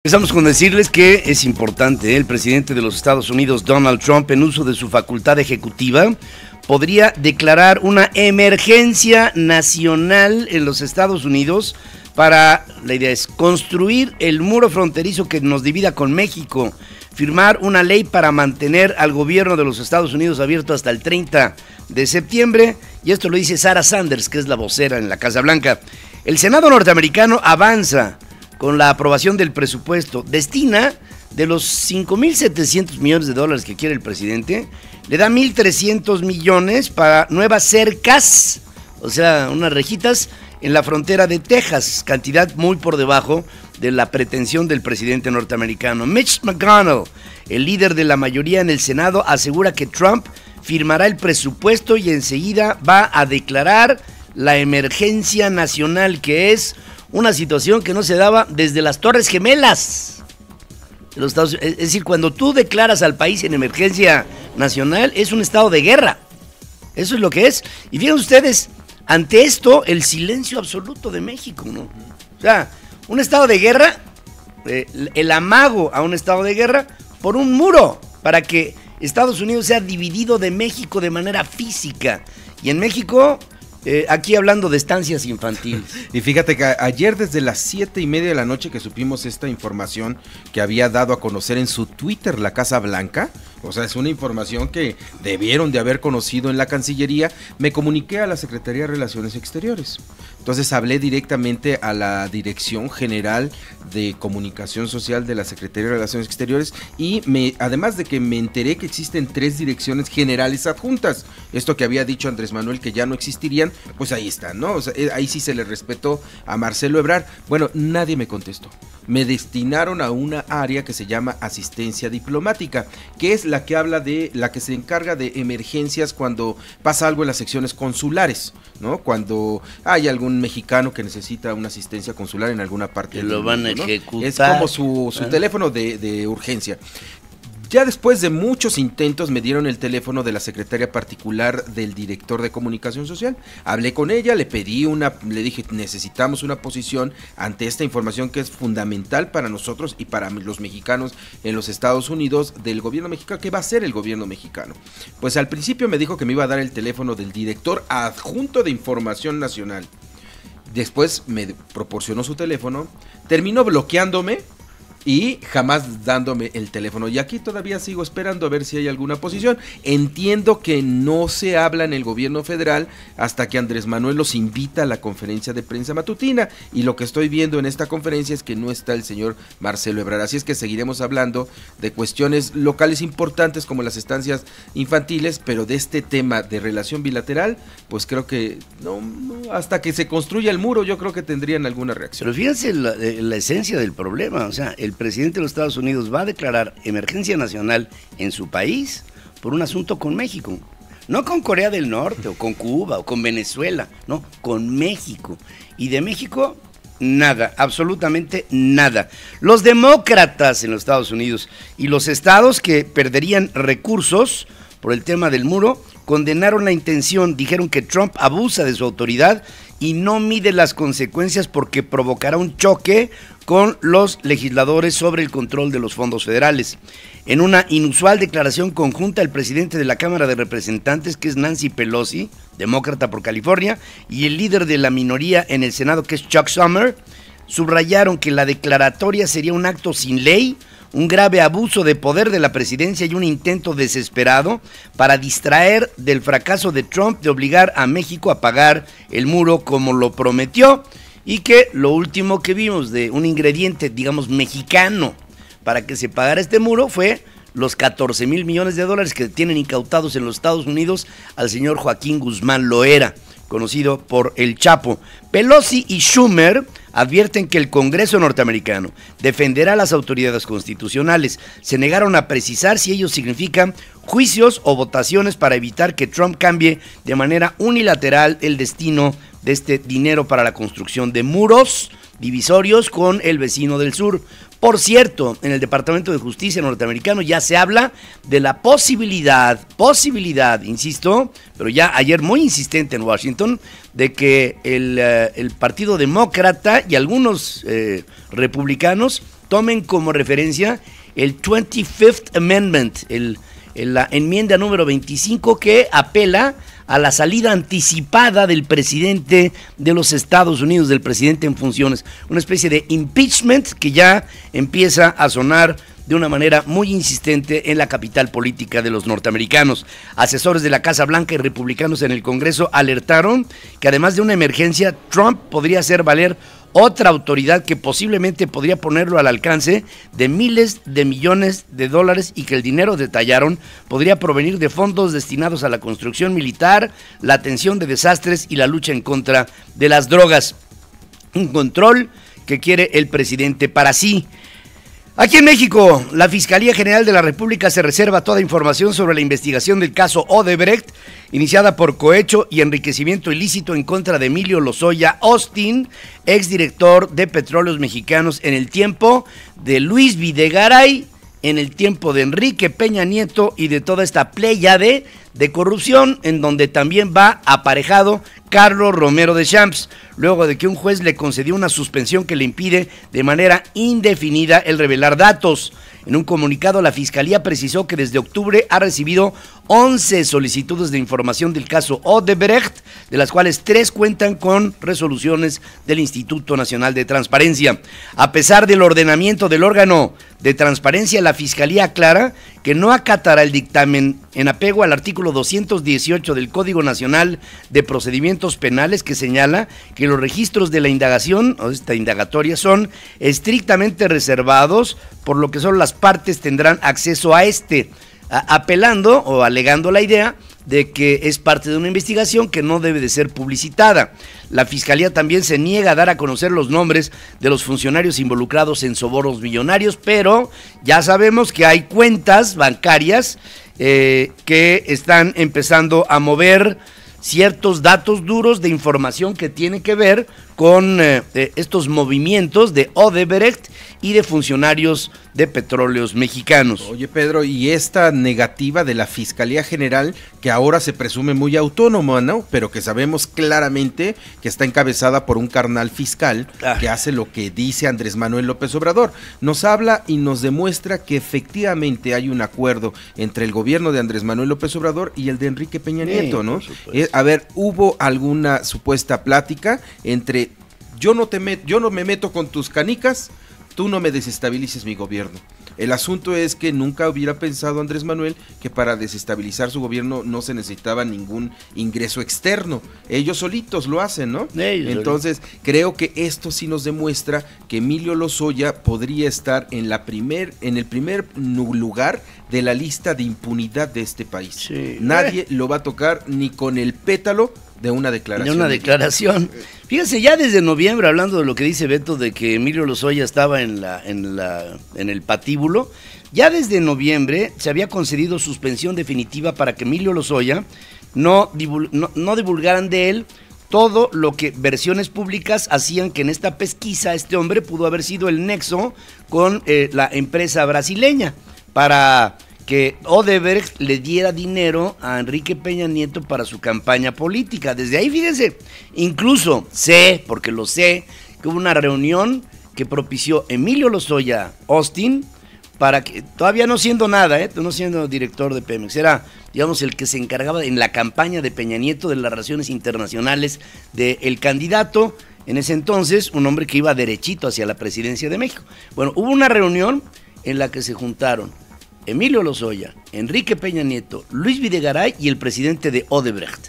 Empezamos con decirles que es importante, el presidente de los Estados Unidos, Donald Trump, en uso de su facultad ejecutiva, podría declarar una emergencia nacional en los Estados Unidos para, la idea es, construir el muro fronterizo que nos divida con México, firmar una ley para mantener al gobierno de los Estados Unidos abierto hasta el 30 de septiembre, y esto lo dice Sarah Sanders, que es la vocera en la Casa Blanca. El Senado norteamericano avanza con la aprobación del presupuesto, destina de los 5.700 millones de dólares que quiere el presidente, le da 1.300 millones para nuevas cercas, o sea, unas rejitas en la frontera de Texas, cantidad muy por debajo de la pretensión del presidente norteamericano. Mitch McConnell, el líder de la mayoría en el Senado, asegura que Trump firmará el presupuesto y enseguida va a declarar la emergencia nacional, que es una situación que no se daba desde las Torres Gemelas. Es decir, cuando tú declaras al país en emergencia nacional, es un estado de guerra. Eso es lo que es. Y fíjense ustedes, ante esto, el silencio absoluto de México, ¿no? O sea, un estado de guerra, el amago a un estado de guerra por un muro, para que Estados Unidos sea dividido de México de manera física. Y en México, aquí hablando de estancias infantiles. Y fíjate que ayer desde las 7:30 de la noche que supimos esta información que había dado a conocer en su Twitter la Casa Blanca, o sea, es una información que debieron de haber conocido en la Cancillería, me comuniqué a la Secretaría de Relaciones Exteriores. Entonces hablé directamente a la Dirección General de Comunicación Social de la Secretaría de Relaciones Exteriores y además de que me enteré que existen 3 direcciones generales adjuntas, esto que había dicho Andrés Manuel que ya no existirían, pues ahí están, ¿no? O sea, ahí sí se le respetó a Marcelo Ebrard. Bueno, nadie me contestó. Me destinaron a una área que se llama asistencia diplomática, que es la que habla de, la que se encarga de emergencias cuando pasa algo en las secciones consulares, ¿no? Cuando hay algún mexicano que necesita una asistencia consular en alguna parte del mundo, lo van a ejecutar, ¿no? Es como su teléfono de urgencia. Ya después de muchos intentos me dieron el teléfono de la secretaria particular del director de comunicación social. Hablé con ella, le dije, necesitamos una posición ante esta información que es fundamental para nosotros y para los mexicanos en los Estados Unidos del gobierno mexicano. ¿Qué va a hacer el gobierno mexicano? Pues al principio me dijo que me iba a dar el teléfono del director adjunto de Información Nacional. Después me proporcionó su teléfono, terminó bloqueándome y jamás dándome el teléfono. Y aquí todavía sigo esperando a ver si hay alguna posición. Entiendo que no se habla en el gobierno federal hasta que Andrés Manuel los invita a la conferencia de prensa matutina. Y lo que estoy viendo en esta conferencia es que no está el señor Marcelo Ebrard. Así es que seguiremos hablando de cuestiones locales importantes como las estancias infantiles, pero de este tema de relación bilateral, pues creo que no, hasta que se construya el muro, yo creo que tendrían alguna reacción. Pero fíjense la esencia del problema. O sea, el presidente de los Estados Unidos va a declarar emergencia nacional en su país por un asunto con México. No con Corea del Norte, o con Cuba, o con Venezuela, no, con México. Y de México, nada, absolutamente nada. Los demócratas en los Estados Unidos y los estados que perderían recursos por el tema del muro, condenaron la intención, dijeron que Trump abusa de su autoridad y no mide las consecuencias porque provocará un choque con los legisladores sobre el control de los fondos federales. En una inusual declaración conjunta, el presidente de la Cámara de Representantes, que es Nancy Pelosi, demócrata por California, y el líder de la minoría en el Senado, que es Chuck Schumer, subrayaron que la declaratoria sería un acto sin ley, un grave abuso de poder de la presidencia y un intento desesperado para distraer del fracaso de Trump de obligar a México a pagar el muro como lo prometió, y que lo último que vimos de un ingrediente, digamos, mexicano para que se pagara este muro fue los 14,000 millones de dólares que tienen incautados en los Estados Unidos al señor Joaquín Guzmán Loera, conocido por El Chapo. Pelosi y Schumer advierten que el Congreso norteamericano defenderá a las autoridades constitucionales. Se negaron a precisar si ello significan juicios o votaciones para evitar que Trump cambie de manera unilateral el destino de este dinero para la construcción de muros divisorios con el vecino del sur. Por cierto, en el Departamento de Justicia norteamericano ya se habla de la posibilidad, insisto, pero ya ayer muy insistente en Washington, de que el Partido Demócrata y algunos republicanos tomen como referencia el 25th Amendment, la enmienda número 25, que apela a la salida anticipada del presidente de los Estados Unidos, del presidente en funciones, una especie de impeachment que ya empieza a sonar de una manera muy insistente en la capital política de los norteamericanos. Asesores de la Casa Blanca y republicanos en el Congreso alertaron que además de una emergencia, Trump podría hacer valer otra autoridad que posiblemente podría ponerlo al alcance de miles de millones de dólares y que el dinero, detallaron, podría provenir de fondos destinados a la construcción militar, la atención de desastres y la lucha en contra de las drogas. Un control que quiere el presidente para sí. Aquí en México, la Fiscalía General de la República se reserva toda información sobre la investigación del caso Odebrecht, iniciada por cohecho y enriquecimiento ilícito en contra de Emilio Lozoya Austin, exdirector de Petróleos Mexicanos en el tiempo de Luis Videgaray, en el tiempo de Enrique Peña Nieto y de toda esta pléyade de corrupción, en donde también va aparejado Carlos Romero de Champs, luego de que un juez le concedió una suspensión que le impide de manera indefinida el revelar datos. En un comunicado, la Fiscalía precisó que desde octubre ha recibido 11 solicitudes de información del caso Odebrecht, de las cuales 3 cuentan con resoluciones del Instituto Nacional de Transparencia. A pesar del ordenamiento del órgano de transparencia, la Fiscalía aclara que no acatará el dictamen en apego al artículo 218 del Código Nacional de Procedimientos Penales, que señala que los registros de la indagación o esta indagatoria son estrictamente reservados, por lo que solo las partes tendrán acceso a este, apelando o alegando la idea de que es parte de una investigación que no debe de ser publicitada. La Fiscalía también se niega a dar a conocer los nombres de los funcionarios involucrados en sobornos millonarios, pero ya sabemos que hay cuentas bancarias que están empezando a mover ciertos datos duros de información que tiene que ver con estos movimientos de Odebrecht y de funcionarios de Petróleos Mexicanos. Oye, Pedro, y esta negativa de la Fiscalía General, que ahora se presume muy autónoma, ¿no? Pero que sabemos claramente que está encabezada por un carnal fiscal que hace lo que dice Andrés Manuel López Obrador. Nos habla y nos demuestra que efectivamente hay un acuerdo entre el gobierno de Andrés Manuel López Obrador y el de Enrique Peña Nieto, ¿no? A ver, hubo alguna supuesta plática entre yo no me meto con tus canicas, tú no me desestabilices mi gobierno. El asunto es que nunca hubiera pensado Andrés Manuel que para desestabilizar su gobierno no se necesitaba ningún ingreso externo. Ellos solitos lo hacen, ¿no? Entonces, creo que esto sí nos demuestra que Emilio Lozoya podría estar en el primer lugar de la lista de impunidad de este país. Sí. Nadie lo va a tocar ni con el pétalo de una declaración. Fíjense, ya desde noviembre, hablando de lo que dice Beto, de que Emilio Lozoya estaba en el patíbulo, ya desde noviembre se había concedido suspensión definitiva para que Emilio Lozoya no divulgaran de él todo lo que versiones públicas hacían que en esta pesquisa este hombre pudo haber sido el nexo con la empresa brasileña para que Odebrecht le diera dinero a Enrique Peña Nieto para su campaña política. Desde ahí, fíjense, incluso porque lo sé, que hubo una reunión que propició Emilio Lozoya Austin para que, todavía no siendo nada, no siendo director de Pemex, era, digamos, el que se encargaba en la campaña de Peña Nieto de las relaciones internacionales del candidato, en ese entonces, un hombre que iba derechito hacia la presidencia de México. Bueno, hubo una reunión en la que se juntaron Emilio Lozoya, Enrique Peña Nieto, Luis Videgaray y el presidente de Odebrecht.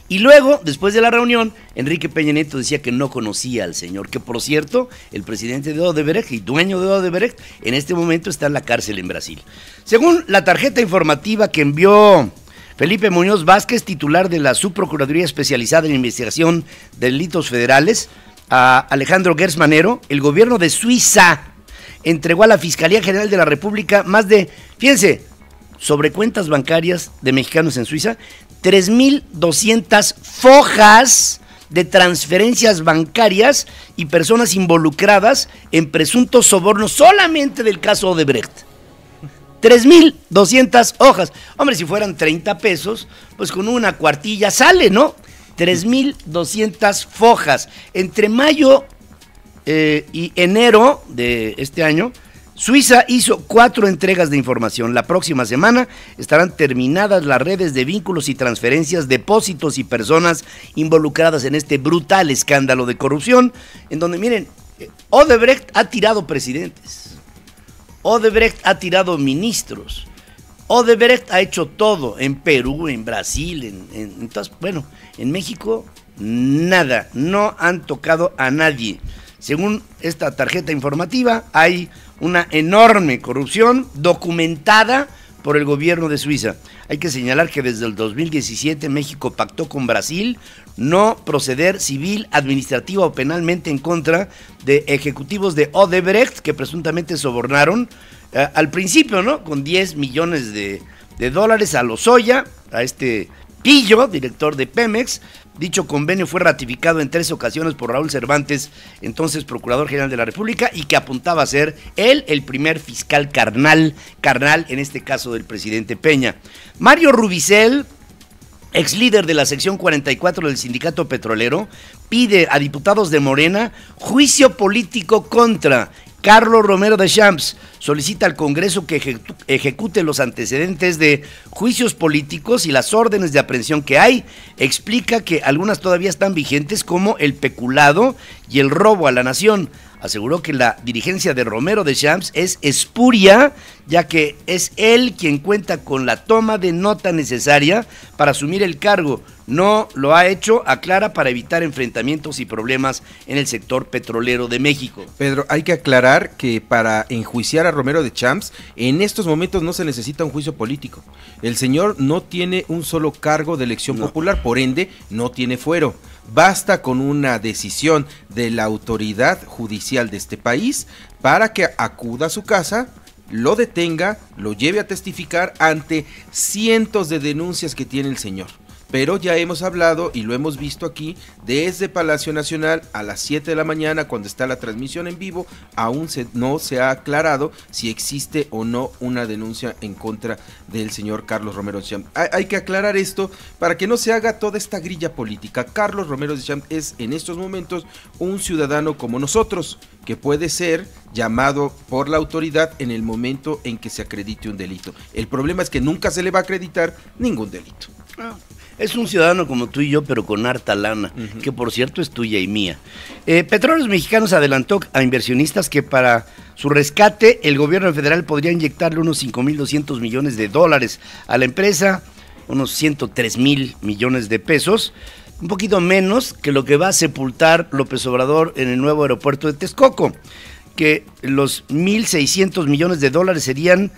Y luego, después de la reunión, Enrique Peña Nieto decía que no conocía al señor, que por cierto, el presidente de Odebrecht y dueño de Odebrecht, en este momento está en la cárcel en Brasil. Según la tarjeta informativa que envió Felipe Muñoz Vázquez, titular de la Subprocuraduría Especializada en Investigación de Delitos Federales, a Alejandro Gertz Manero, el gobierno de Suiza entregó a la Fiscalía General de la República más de, fíjense, sobre cuentas bancarias de mexicanos en Suiza, 3,200 fojas de transferencias bancarias y personas involucradas en presuntos sobornos solamente del caso Odebrecht. 3,200 hojas. Hombre, si fueran 30 pesos, pues con una cuartilla sale, ¿no? 3,200 fojas. Entre mayo y enero de este año, Suiza hizo 4 entregas de información. La próxima semana estarán terminadas las redes de vínculos y transferencias, depósitos y personas involucradas en este brutal escándalo de corrupción, en donde, miren, Odebrecht ha tirado presidentes, Odebrecht ha tirado ministros, Odebrecht ha hecho todo en Perú, en Brasil, en México, nada, no han tocado a nadie. Según esta tarjeta informativa, hay una enorme corrupción documentada por el gobierno de Suiza. Hay que señalar que desde el 2017 México pactó con Brasil no proceder civil, administrativa o penalmente en contra de ejecutivos de Odebrecht que presuntamente sobornaron al principio, ¿no? Con 10 millones de dólares a Lozoya, a este Pillo, director de Pemex. Dicho convenio fue ratificado en 3 ocasiones por Raúl Cervantes, entonces Procurador General de la República, y que apuntaba a ser él el primer fiscal carnal en este caso del presidente Peña. Mario Rubicel, ex líder de la sección 44 del sindicato petrolero, pide a diputados de Morena juicio político contra Carlos Romero Deschamps. Solicita al Congreso que ejecute los antecedentes de juicios políticos y las órdenes de aprehensión que hay. Explica que algunas todavía están vigentes, como el peculado y el robo a la nación. Aseguró que la dirigencia de Romero Deschamps es espuria, ya que es él quien cuenta con la toma de nota necesaria para asumir el cargo. No lo ha hecho, aclara, para evitar enfrentamientos y problemas en el sector petrolero de México. Pedro, hay que aclarar que para enjuiciar a Romero Deschamps, en estos momentos no se necesita un juicio político. El señor no tiene un solo cargo de elección popular, por ende, no tiene fuero. Basta con una decisión de la autoridad judicial de este país para que acuda a su casa, lo detenga, lo lleve a testificar ante cientos de denuncias que tiene el señor. Pero ya hemos hablado y lo hemos visto aquí, desde Palacio Nacional a las 7 de la mañana, cuando está la transmisión en vivo, aún no se ha aclarado si existe o no una denuncia en contra del señor Carlos Romero Deschamps. Hay que aclarar esto para que no se haga toda esta grilla política. Carlos Romero Deschamps es en estos momentos un ciudadano como nosotros, que puede ser llamado por la autoridad en el momento en que se acredite un delito. El problema es que nunca se le va a acreditar ningún delito. Es un ciudadano como tú y yo, pero con harta lana, que por cierto es tuya y mía. Petróleos Mexicanos adelantó a inversionistas que para su rescate el gobierno federal podría inyectarle unos 5,200 millones de dólares a la empresa, unos 103,000 millones de pesos, un poquito menos que lo que va a sepultar López Obrador en el nuevo aeropuerto de Texcoco, que los 1,600 millones de dólares serían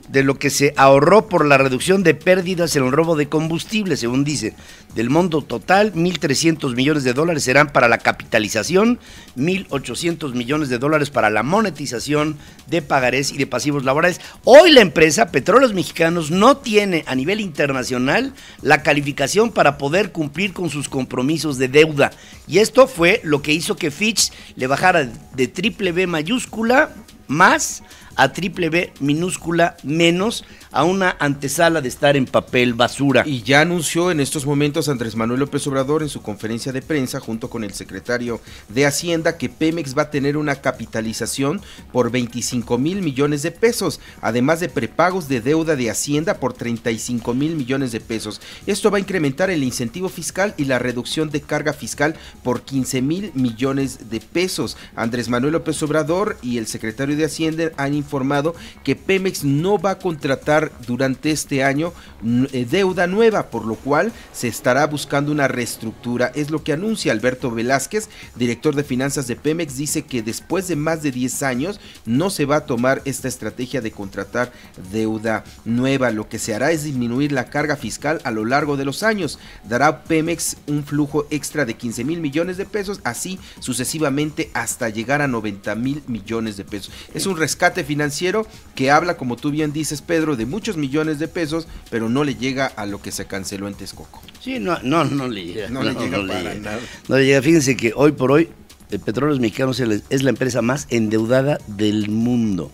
de lo que se ahorró por la reducción de pérdidas en el robo de combustible, según dice. Del monto total, 1,300 millones de dólares serán para la capitalización, 1,800 millones de dólares para la monetización de pagarés y de pasivos laborales. Hoy la empresa Petróleos Mexicanos no tiene a nivel internacional la calificación para poder cumplir con sus compromisos de deuda. Y esto fue lo que hizo que Fitch le bajara de triple B mayúscula más a triple B minúscula menos, a una antesala de estar en papel basura. Y ya anunció en estos momentos Andrés Manuel López Obrador en su conferencia de prensa junto con el secretario de Hacienda que Pemex va a tener una capitalización por 25,000 millones de pesos, además de prepagos de deuda de Hacienda por 35,000 millones de pesos. Esto va a incrementar el incentivo fiscal y la reducción de carga fiscal por 15,000 millones de pesos. Andrés Manuel López Obrador y el secretario de Hacienda han informado que Pemex no va a contratar durante este año deuda nueva, por lo cual se estará buscando una reestructura. Es lo que anuncia Alberto Velázquez, director de finanzas de Pemex. Dice que después de más de 10 años no se va a tomar esta estrategia de contratar deuda nueva. Lo que se hará es disminuir la carga fiscal a lo largo de los años. Dará a Pemex un flujo extra de 15,000 millones de pesos, así sucesivamente hasta llegar a 90,000 millones de pesos. Es un rescate financiero que habla, como tú bien dices, Pedro, de muchos millones de pesos, pero no le llega a lo que se canceló en Texcoco. Sí, no le llega. No le llega para nada. No le llega. Fíjense que hoy por hoy Petróleos Mexicanos es la empresa más endeudada del mundo.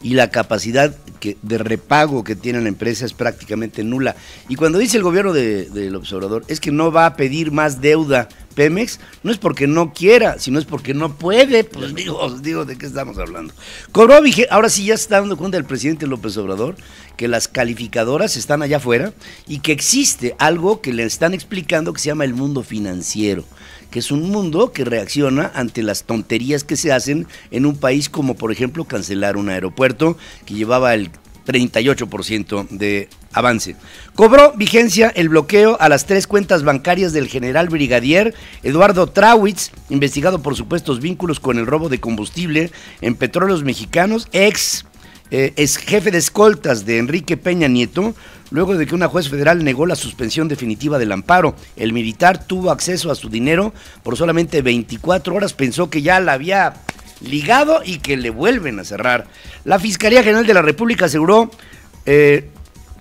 Y la capacidad de repago que tiene la empresa es prácticamente nula. Y cuando dice el gobierno del observador, es que no va a pedir más deuda Pemex, no es porque no quiera, sino es porque no puede. Pues digo, ¿de qué estamos hablando? Cobró ahora sí ya se está dando cuenta el presidente López Obrador que las calificadoras están allá afuera y que existe algo que le están explicando que se llama el mundo financiero, que es un mundo que reacciona ante las tonterías que se hacen en un país como, por ejemplo, cancelar un aeropuerto que llevaba el 38% de avance. Cobró vigencia el bloqueo a las 3 cuentas bancarias del general brigadier Eduardo Trawitz, investigado por supuestos vínculos con el robo de combustible en Petróleos Mexicanos, ex jefe de escoltas de Enrique Peña Nieto, luego de que una juez federal negó la suspensión definitiva del amparo. El militar tuvo acceso a su dinero por solamente 24 horas, pensó que ya la había ligado y que le vuelven a cerrar. La Fiscalía General de la República aseguró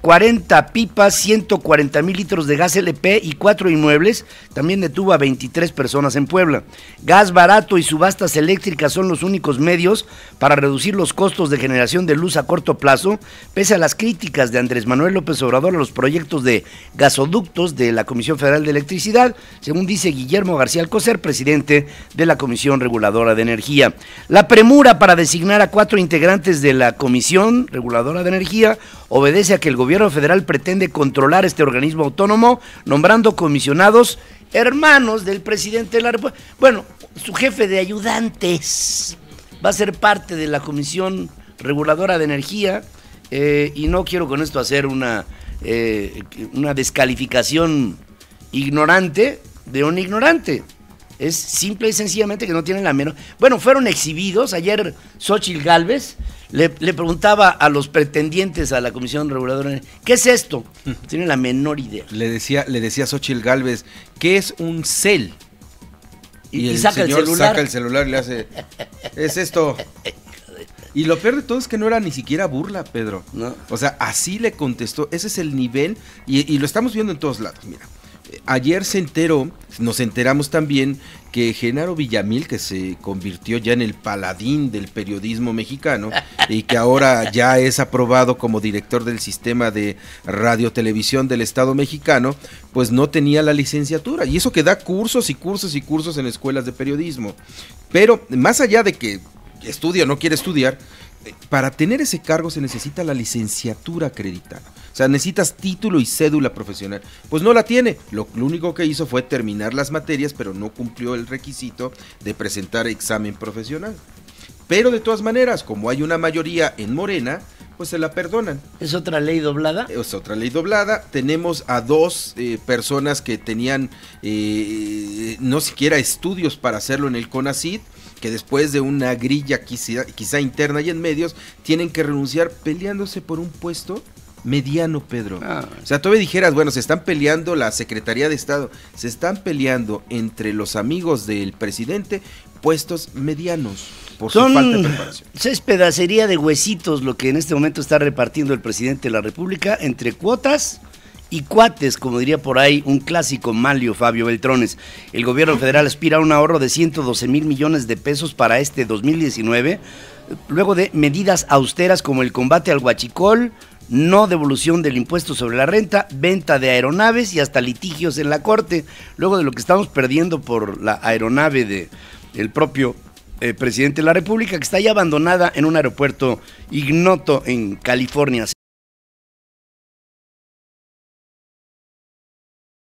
40 pipas, 140,000 litros de gas LP y 4 inmuebles. También detuvo a 23 personas en Puebla. Gas barato y subastas eléctricas son los únicos medios para reducir los costos de generación de luz a corto plazo, pese a las críticas de Andrés Manuel López Obrador a los proyectos de gasoductos de la Comisión Federal de Electricidad, según dice Guillermo García Alcocer, presidente de la Comisión Reguladora de Energía. La premura para designar a 4 integrantes de la Comisión Reguladora de Energía obedece a que el gobierno federal pretende controlar este organismo autónomo, nombrando comisionados hermanos del presidente de la República. Bueno, su jefe de ayudantes va a ser parte de la Comisión Reguladora de Energía, y no quiero con esto hacer una descalificación ignorante de un ignorante. Es simple y sencillamente que no tienen la menor... Bueno, fueron exhibidos. Ayer Xóchitl Gálvez le preguntaba a los pretendientes a la Comisión Reguladora, ¿qué es esto? No tienen la menor idea. Le decía Xóchitl Gálvez, ¿qué es un cel? Y el saca señor el celular. saca el celular y le hace, es esto. Y lo peor de todo es que no era ni siquiera burla, Pedro. No. O sea, así le contestó. Ese es el nivel y lo estamos viendo en todos lados. Mira, ayer nos enteramos también que Genaro Villamil, que se convirtió ya en el paladín del periodismo mexicano y que ahora ya es aprobado como director del sistema de radiotelevisión del Estado mexicano, pues no tenía la licenciatura. Y eso que da cursos y cursos y cursos en escuelas de periodismo. Pero más allá de que estudia o no quiere estudiar, para tener ese cargo se necesita la licenciatura acreditada. O sea, necesitas título y cédula profesional. Pues no la tiene. Lo único que hizo fue terminar las materias, pero no cumplió el requisito de presentar examen profesional. Pero de todas maneras, como hay una mayoría en Morena, pues se la perdonan. ¿Es otra ley doblada? Es otra ley doblada. Tenemos a 2 personas que tenían no siquiera estudios para hacerlo en el CONACYT, que después de una grilla quizá interna y en medios, tienen que renunciar peleándose por un puesto mediano, Pedro. O sea, todavía dijeras, bueno, se están peleando la Secretaría de Estado, se están peleando entre los amigos del presidente puestos medianos por su falta de preparación. Es pedacería de huesitos lo que en este momento está repartiendo el presidente de la República entre cuotas y cuates, como diría por ahí un clásico Malio Fabio Beltrones. El gobierno federal aspira a un ahorro de 112,000 millones de pesos para este 2019, luego de medidas austeras como el combate al huachicol, no devolución del impuesto sobre la renta, venta de aeronaves y hasta litigios en la corte, luego de lo que estamos perdiendo por la aeronave del propio presidente de la República, que está ya abandonada en un aeropuerto ignoto en California.